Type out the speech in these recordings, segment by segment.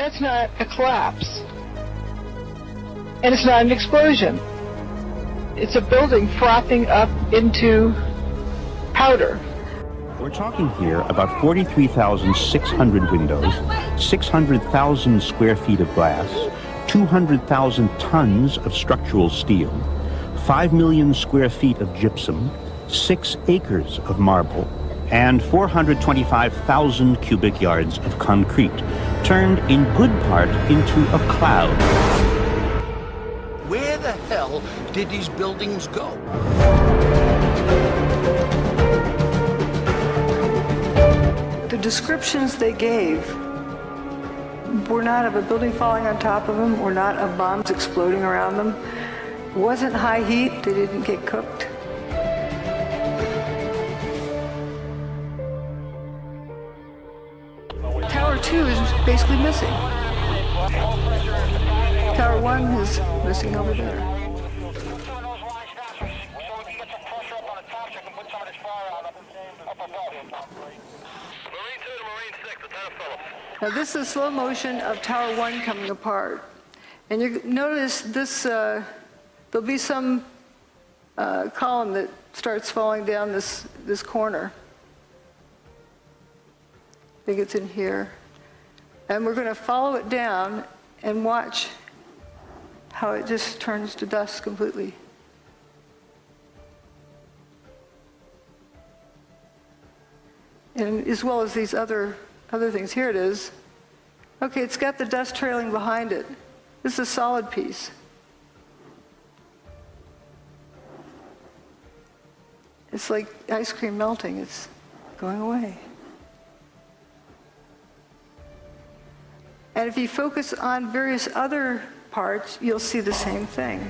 That's not a collapse. And it's not an explosion. It's a building frothing up into powder. We're talking here about 43,600 windows, 600,000 square feet of glass, 200,000 tons of structural steel, 5 million square feet of gypsum, 6 acres of marble, and 425,000 cubic yards of concrete, turned in good part into a cloud. Where the hell did these buildings go? The descriptions they gave were not of a building falling on top of them, or not of bombs exploding around them. It wasn't high heat, they didn't get cooked. Tower 2 is basically missing. Tower 1 is missing over there. Now this is slow motion of Tower 1 coming apart. And you notice this, there'll be some column that starts falling down this corner. I think it's in here. And we're going to follow it down and watch how it just turns to dust completely. And as well as these other things. Here it is. Okay, it's got the dust trailing behind it. This is a solid piece. It's like ice cream melting. It's going away. And if you focus on various other parts, you'll see the same thing.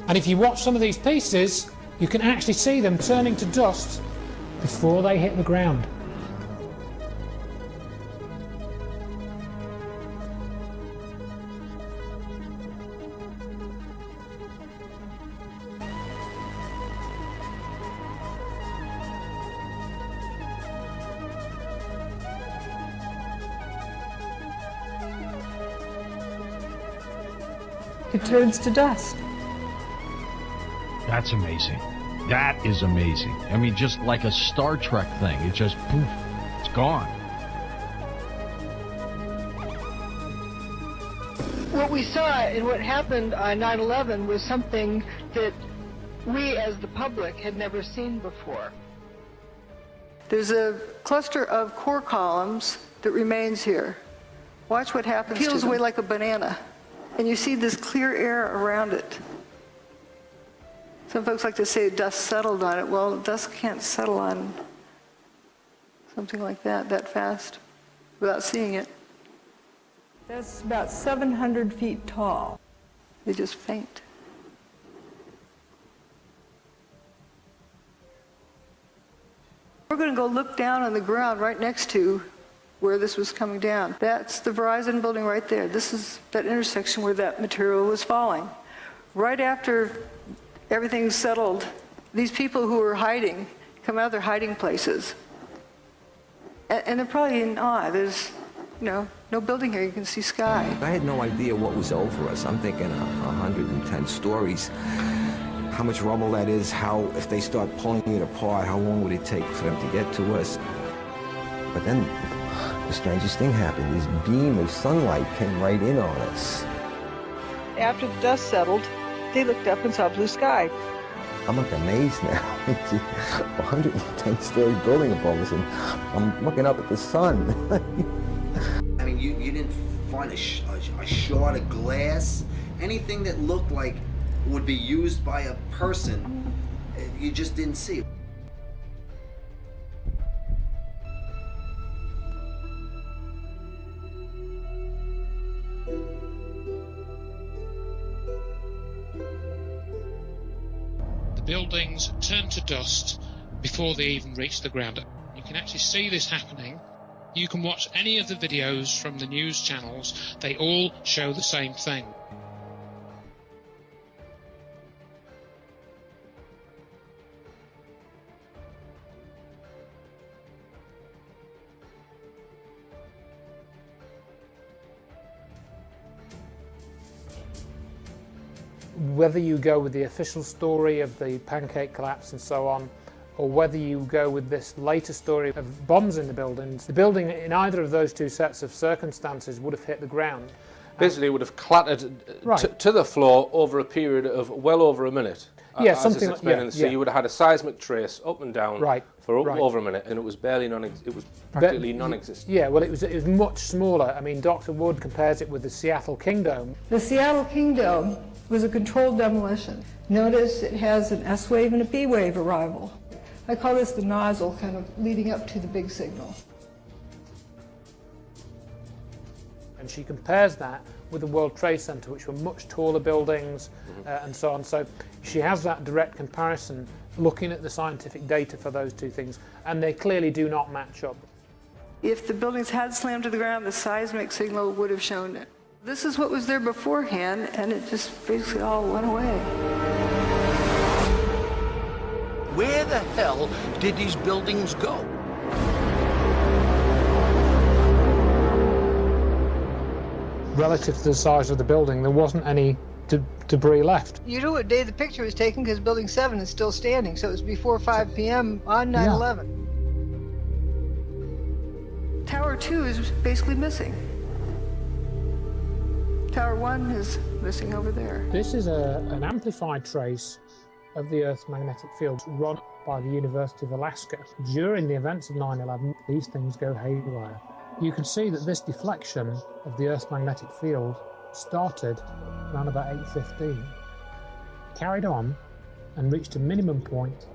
And if you watch some of these pieces, you can actually see them turning to dust before they hit the ground. It turns to dust. That's amazing. That is amazing. I mean, just like a Star Trek thing. It just, poof, it's gone. What we saw and what happened on 9/11 was something that we as the public had never seen before. There's a cluster of core columns that remains here. Watch what happens to them. It peels away like a banana. And you see this clear air around it. Some folks like to say dust settled on it. Well, dust can't settle on something like that fast without seeing it. That's about 700 feet tall. They just faint. We're going to go look down on the ground right next to where this was coming down. That's the Verizon building right there. This is that intersection where that material was falling. Right after everything's settled, these people who are hiding come out of their hiding places. And they're probably in awe. There's, no building here. You can see sky. I had no idea what was over us. I'm thinking 110 stories. How much rubble that is, if they start pulling it apart, how long would it take for them to get to us? But then the strangest thing happened. This beam of sunlight came right in on us. After the dust settled, they looked up and saw blue sky. I'm like amazed now. It's a 110-story building above us, and I'm looking up at the sun. I mean, you didn't find a shard of glass, anything that looked like would be used by a person, you just didn't see. The buildings turn to dust before they even reach the ground. You can actually see this happening. You can watch any of the videos from the news channels. They all show the same thing. whether you go with the official story of the pancake collapse and so on, or whether you go with this later story of bombs in the buildings, the building in either of those two sets of circumstances would have hit the ground. Basically, it would have clattered to the floor over a period of well over a minute. Yeah, as something it's explained in the sea, you would have had a seismic trace up and down for over a minute, and it was barely it was practically non-existent. Yeah, well, it was much smaller. I mean, Dr. Wood compares it with the Seattle King Dome. The Seattle King Dome was a controlled demolition. Notice it has an S wave and a B wave arrival. I call this the nozzle, kind of leading up to the big signal. And she compares that with the World Trade Center, which were much taller buildings and so on. So she has that direct comparison, looking at the scientific data for those two things, and they clearly do not match up. If the buildings had slammed to the ground, the seismic signal would have shown it. This is what was there beforehand, and it just basically all went away. Where the hell did these buildings go? Relative to the size of the building, there wasn't any debris left. You know what day the picture was taken, because Building 7 is still standing, so it was before 5 p.m. on 9/11. Tower 2 is basically missing. Tower 1 is missing over there. This is an amplified trace of the Earth's magnetic field run by the University of Alaska. During the events of 9/11, these things go haywire. You can see that this deflection of the Earth's magnetic field started around about 8:15, carried on and reached a minimum point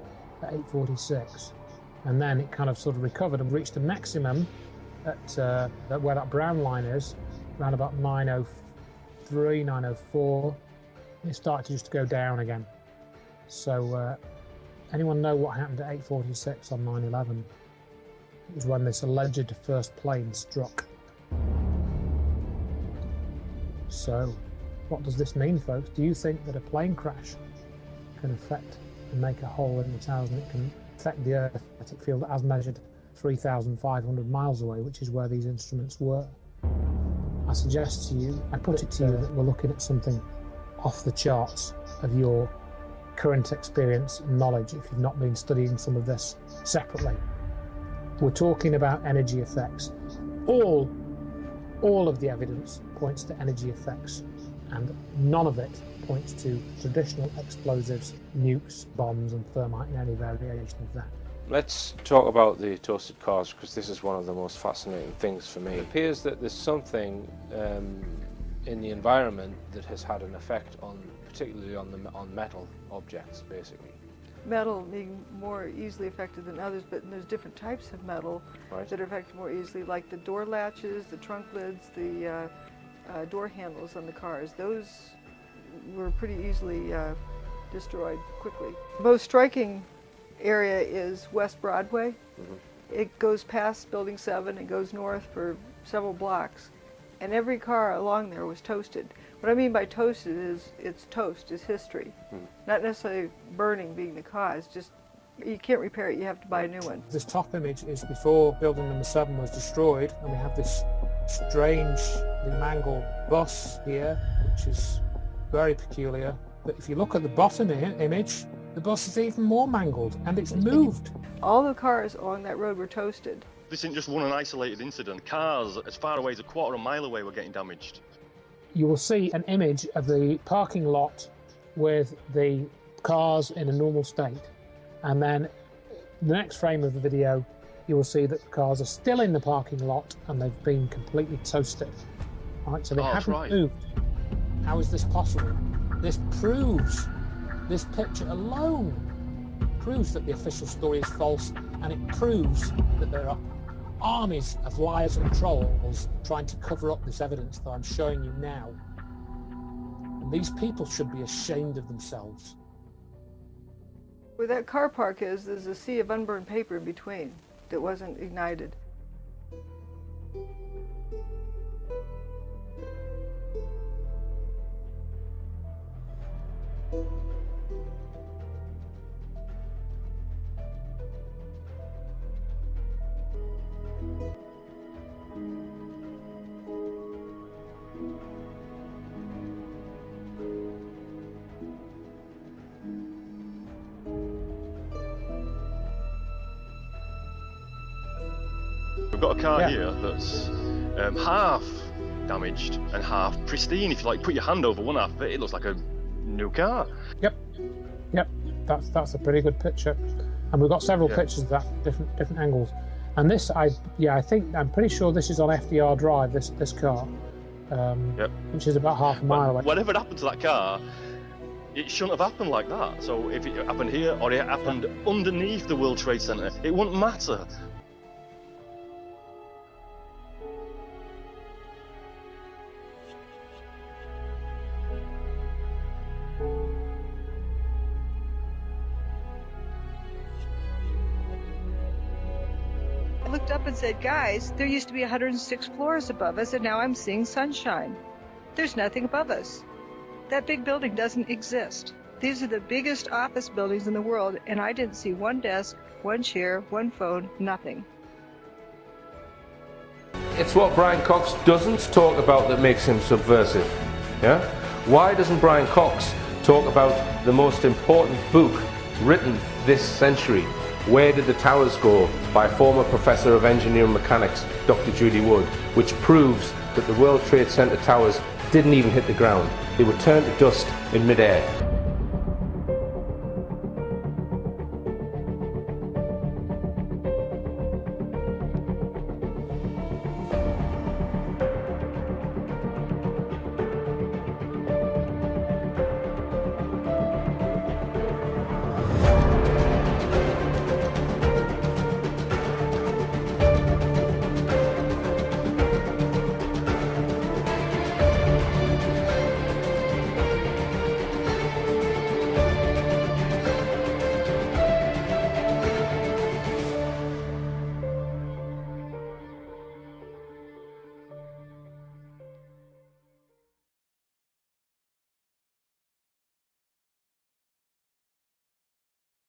at 8:46, and then it kind of sort of recovered and reached a maximum at where that brown line is, around about 9:03, 9:04. It started to just go down again. So anyone know what happened at 8:46 on 9/11? It was when this alleged first plane struck. So, what does this mean, folks? Do you think that a plane crash can affect and make a hole in the towers, and it can affect the Earth's magnetic field as measured 3,500 miles away, which is where these instruments were? I suggest to you, I put it to you, that we're looking at something off the charts of your current experience and knowledge if you've not been studying some of this separately. We're talking about energy effects. All of the evidence points to energy effects, and none of it points to traditional explosives, nukes, bombs, and thermite in any variation of that. Let's talk about the toasted cars, because this is one of the most fascinating things for me. It appears that there's something in the environment that has had an effect on, particularly on metal objects, basically. Metal being more easily affected than others, but there's different types of metal that are affected more easily, like the door latches, the trunk lids, the door handles on the cars. Those were pretty easily destroyed quickly. The most striking area is West Broadway. It goes past Building 7 and goes north for several blocks, and every car along there was toasted. What I mean by toasted is it's toast, it's history. Not necessarily burning being the cause, just you can't repair it, you have to buy a new one. This top image is before building number 7 was destroyed, and we have this strangely mangled bus here, which is very peculiar. But if you look at the bottom image, the bus is even more mangled, and it's moved. All the cars along that road were toasted. This isn't just one isolated incident. Cars as far away as a quarter of a mile away were getting damaged. You will see an image of the parking lot with the cars in a normal state, and then the next frame of the video you will see that the cars are still in the parking lot and they've been completely toasted. Right, so they haven't moved. How is this possible? This picture alone proves that the official story is false, and it proves that there are armies of liars and trolls trying to cover up this evidence that I'm showing you now. And these people should be ashamed of themselves. Where that car park is, there's a sea of unburned paper in between that wasn't ignited. got a car Yeah. here that's half damaged and half pristine. If you like put your hand over one half of it, it looks like a new car. Yep. That's a pretty good picture, and we've got several Yeah. pictures of that, different angles. And this, I'm pretty sure this is on FDR Drive. This car, Yep. which is about half a mile away. Whatever happened to that car, it shouldn't have happened like that. So if it happened here or it happened underneath the World Trade Center, it wouldn't matter. I looked up and said, guys, there used to be 106 floors above us, and now I'm seeing sunshine. There's nothing above us. That big building doesn't exist. These are the biggest office buildings in the world, and I didn't see one desk, one chair, one phone, nothing. It's what Brian Cox doesn't talk about that makes him subversive. Yeah? Why doesn't Brian Cox talk about the most important book written this century, Where Did the Towers Go, by former Professor of Engineering Mechanics, Dr. Judy Wood, which proves that the World Trade Center towers didn't even hit the ground. They were turned to dust in midair.